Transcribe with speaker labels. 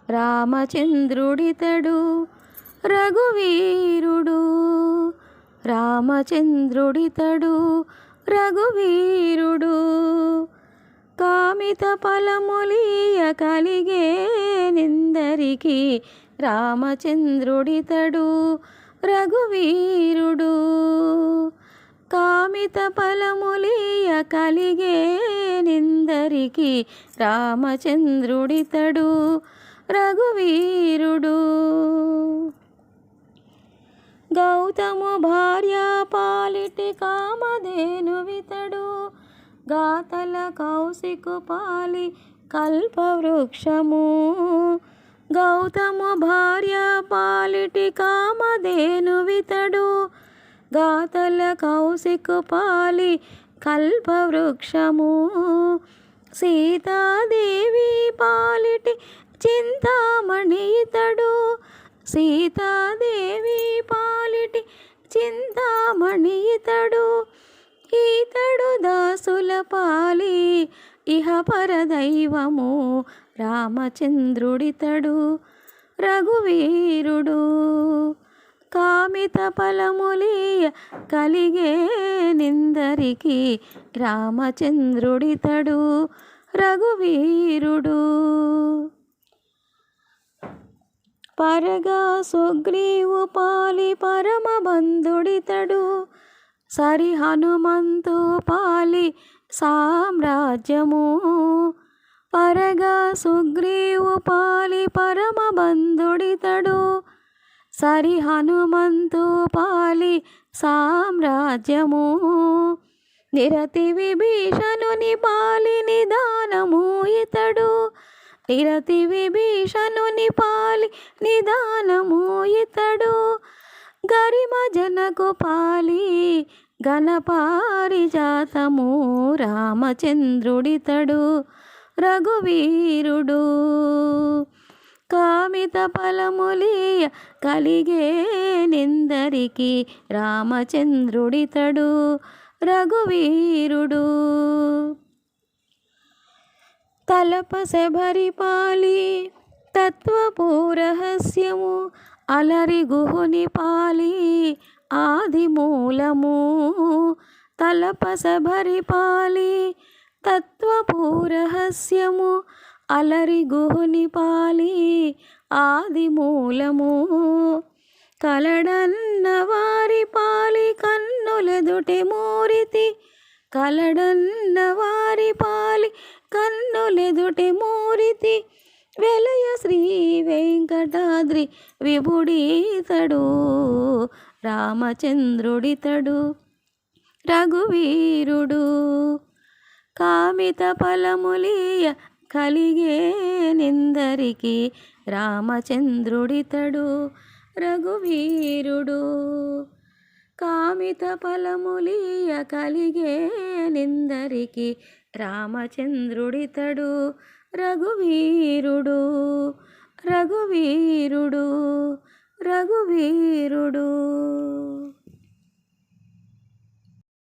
Speaker 1: రామచంద్రుడితడు రఘువీరుడు. రామచంద్రుడితడు రఘువీరుడు. కామిత ఫలములియ కలిగే నిందరికి రామచంద్రుడితడు రఘువీరుడు. కామిత ఫలములియ కలిగే నిందరికి రామచంద్రుడితడు రఘువీరుడు. గౌతము భార్య పాలిటి కామధేనువితడు. గాతల కౌశికు పాలి కల్పవృక్షము. గౌతము భార్య పాలిటి కామధేనువితడు. గాతల కౌశికు పాలి కల్పవృక్షము. సీతాదేవి పాలిటి చింతామణి ఇతడు. సీతాదేవి పాలిటి చింతామణి ఇతడు. ఈతడు దాసుల పాలి ఇహ పరదైవము రామచంద్రుడితడు రఘువీరుడు. కామిత ఫలములియ కలిగే నిందరికి రామచంద్రుడితడు రఘువీరుడు. పరగా సుగ్రీవు పాలి పరమబంధుడితడు. సరి హనుమంతు పాలి సామ్రాజ్యము. పరగా సుగ్రీవు పాలి పరమబంధుడితడు. సరి హనుమంతు పాలి సామ్రాజ్యము. నిరతి విభీషణుని పాలి నిదానము ఇతడు. నిరతి విభీషణుని పాలి నిదానము ఇతడు. గరిమ జనకు పాలి ఘనపారిజాతము రామచంద్రుడితడు రఘువీరుడు. కామిత ఫలములియ కలిగే నిందరికి రామచంద్రుడితడు రఘువీరుడు. తలప శబరి పాలి తత్వపూరహస్యము. అలరి గుహుని పాలి ఆదిమూలము. తలప శబరి పాలి తత్వపూరహస్యము. అలరి గుహుని పాలి ఆదిమూలము. కలడన్న వారి పాలి కన్నులెదుటి మూరితి. కలడన్న వారి పాలి కన్నులెదుటి మూరితి. వెలయ శ్రీ వెంకటాద్రి విభుడీతడు రామచంద్రుడితడు రఘువీరుడు. కామిత ఫలములియ కలిగే నిందరికి రామచంద్రుడితడు రఘువీరుడు. కామిత ఫలములియ కలిగే నిందరికి రామచంద్రుడితడు రఘువీరుడు. రఘువీరుడు రఘువీరుడు.